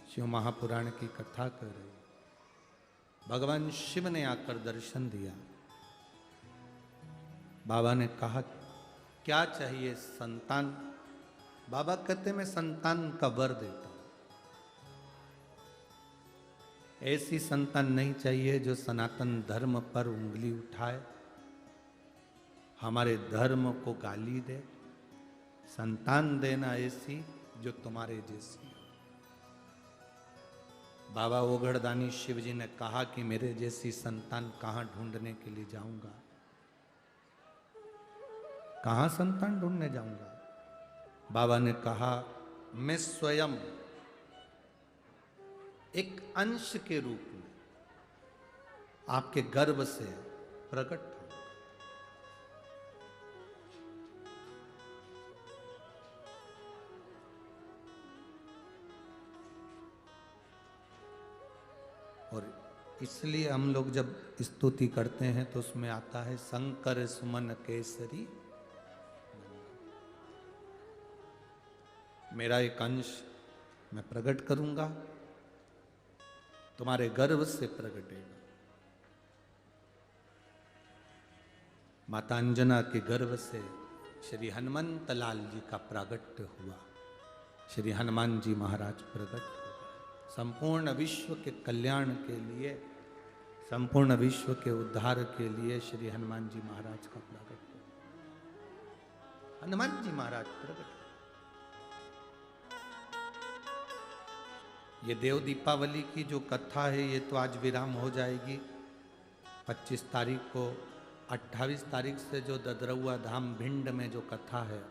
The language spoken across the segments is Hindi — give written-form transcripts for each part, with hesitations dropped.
शिव महापुराण की कथा कर रही। भगवान शिव ने आकर दर्शन दिया। बाबा ने कहा क्या चाहिए संतान? बाबा कहते मैं संतान का वर देता हूं। ऐसी संतान नहीं चाहिए जो सनातन धर्म पर उंगली उठाए, हमारे धर्म को गाली दे। संतान देना ऐसी जो तुम्हारे जैसी हो। बाबा ओघड़दानी शिव जी ने कहा कि मेरे जैसी संतान कहां ढूंढने के लिए जाऊंगा, कहां संतान ढूंढने जाऊंगा? बाबा ने कहा मैं स्वयं एक अंश के रूप में आपके गर्भ से प्रकट हूं। और इसलिए हम लोग जब स्तुति करते हैं तो उसमें आता है शंकर सुमन केसरी। मेरा एक अंश मैं प्रकट करूंगा, तुम्हारे गर्भ से प्रकटेगा। माता अंजना के गर्भ से श्री हनुमंत लाल जी का प्रागट्य हुआ। श्री हनुमान जी महाराज प्रकट हुए। संपूर्ण विश्व के कल्याण के लिए, संपूर्ण विश्व के उद्धार के लिए श्री हनुमान जी महाराज का प्रागट्य हुआ। हनुमान जी महाराज प्रकट हुए। ये देव दीपावली की जो कथा है ये तो आज विराम हो जाएगी। 25 तारीख को, 28 तारीख से जो ददरौआ धाम भिंड में जो कथा है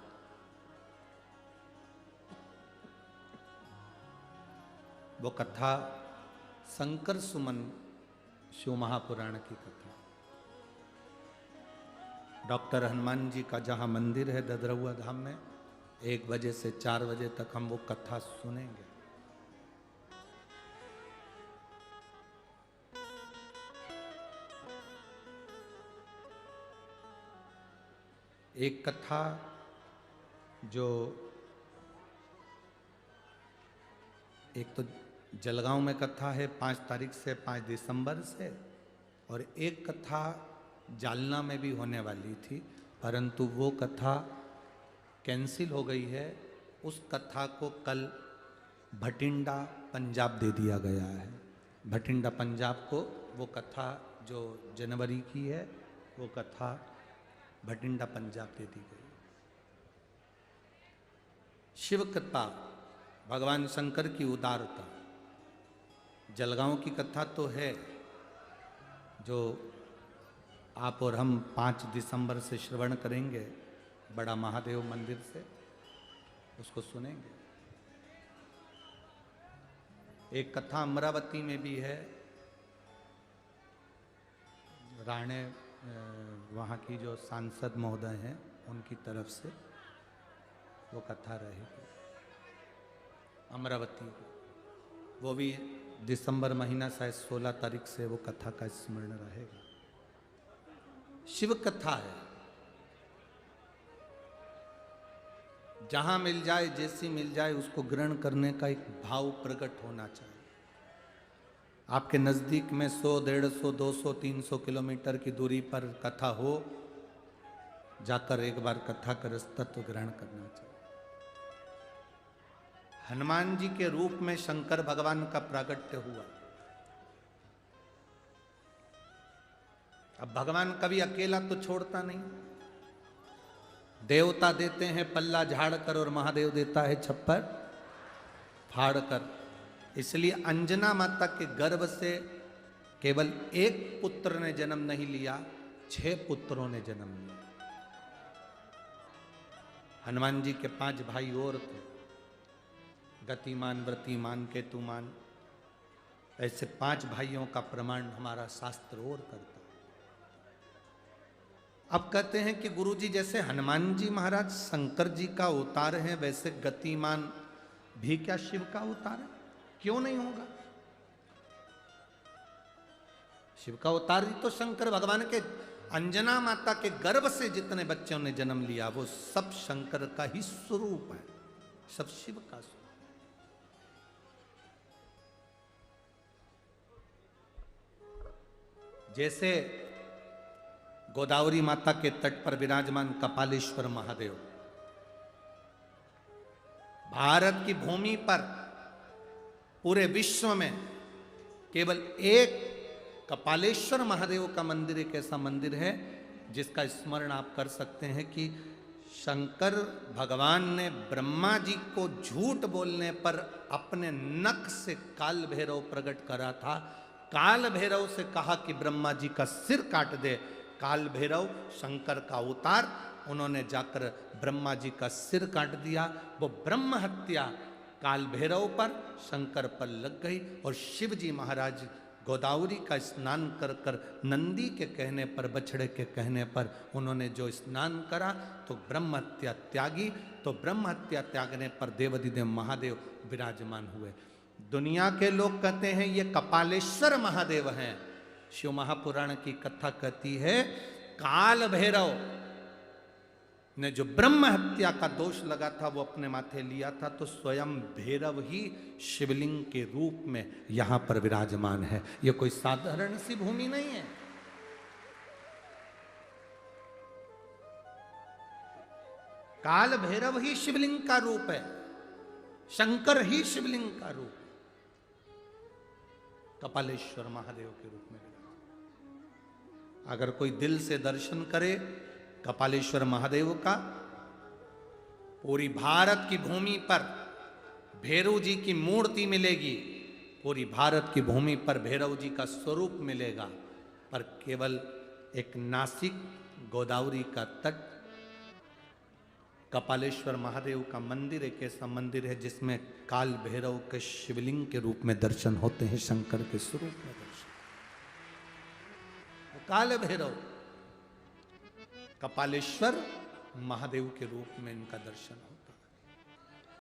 वो कथा शंकर सुमन शिव महापुराण की कथा। डॉक्टर हनुमान जी का जहां मंदिर है ददरौआ धाम में, 1 बजे से 4 बजे तक हम वो कथा सुनेंगे। एक कथा जो एक तो जलगांव में कथा है 5 तारीख से 5 दिसंबर से, और एक कथा जालना में भी होने वाली थी परंतु वो कथा कैंसिल हो गई है। उस कथा को कल भटिंडा पंजाब दे दिया गया है। भटिंडा पंजाब को वो कथा जो जनवरी की है वो कथा भटिंडा पंजाब दे दी गई। शिव कृपा, भगवान शंकर की उदारता। जलगांव की कथा तो है जो आप और हम 5 दिसंबर से श्रवण करेंगे बड़ा महादेव मंदिर से, उसको सुनेंगे। एक कथा अमरावती में भी है, राणे वहाँ की जो सांसद महोदय हैं उनकी तरफ से वो कथा रहेगी अमरावती। वो भी दिसंबर महीना शायद 16 तारीख से वो कथा का स्मरण रहेगा। शिव कथा है, जहां मिल जाए, जैसी मिल जाए उसको ग्रहण करने का एक भाव प्रकट होना चाहिए। आपके नज़दीक में 100, 150, 200, 300 किलोमीटर की दूरी पर कथा हो, जाकर एक बार कथा का तत्व ग्रहण करना चाहिए। हनुमान जी के रूप में शंकर भगवान का प्रागट्य हुआ। अब भगवान कभी अकेला तो छोड़ता नहीं। देवता देते हैं पल्ला झाड़ कर और महादेव देता है छप्पर फाड़ कर। इसलिए अंजना माता के गर्भ से केवल एक पुत्र ने जन्म नहीं लिया, 6 पुत्रों ने जन्म लिया। हनुमान जी के 5 भाई और थे, गतिमान, व्रतिमान, केतुमान। ऐसे 5 भाइयों का प्रमाण हमारा शास्त्र और करता है। अब कहते हैं कि गुरुजी जैसे हनुमान जी महाराज शंकर जी का अवतार है, वैसे गतिमान भी क्या शिव का अवतार है? क्यों नहीं होगा? शिव का अवतार ही तो शंकर भगवान के अंजना माता के गर्भ से जितने बच्चों ने जन्म लिया वो सब शंकर का ही स्वरूप है, सब शिव का स्वरूप। जैसे गोदावरी माता के तट पर विराजमान कपालेश्वर महादेव, भारत की भूमि पर पूरे विश्व में केवल एक कपालेश्वर महादेव का मंदिर एक ऐसा मंदिर है जिसका स्मरण आप कर सकते हैं कि शंकर भगवान ने ब्रह्मा जी को झूठ बोलने पर अपने नख से काल भैरव प्रकट करा था। काल भैरव से कहा कि ब्रह्मा जी का सिर काट दे। काल भैरव शंकर का अवतार, उन्होंने जाकर ब्रह्मा जी का सिर काट दिया। वो ब्रह्म हत्या काल भैरव पर, शंकर पर लग गई और शिव जी महाराज गोदावरी का स्नान कर कर नंदी के कहने पर, बछड़े के कहने पर उन्होंने जो स्नान करा तो ब्रह्म हत्या त्यागी। तो ब्रह्म हत्या त्यागने पर देवाधिदेव महादेव विराजमान हुए। दुनिया के लोग कहते हैं ये कपालेश्वर महादेव हैं। शिव महापुराण की कथा कहती है काल भैरव ने जो ब्रह्म हत्या का दोष लगा था वो अपने माथे लिया था, तो स्वयं भैरव ही शिवलिंग के रूप में यहां पर विराजमान है। ये कोई साधारण सी भूमि नहीं है। काल भैरव ही शिवलिंग का रूप है, शंकर ही शिवलिंग का रूप है, कपालेश्वर महादेव के रूप में। अगर कोई दिल से दर्शन करे कपालेश्वर महादेव का, पूरी भारत की भूमि पर भैरव जी की मूर्ति मिलेगी, पूरी भारत की भूमि पर भैरव जी का स्वरूप मिलेगा। पर केवल एक नासिक गोदावरी का तट कपालेश्वर महादेव का मंदिर एक ऐसा मंदिर है जिसमें काल भैरव के शिवलिंग के रूप में दर्शन होते हैं, शंकर के स्वरूप में दर्शन। काल भैरव कपालेश्वर महादेव के रूप में इनका दर्शन होता है।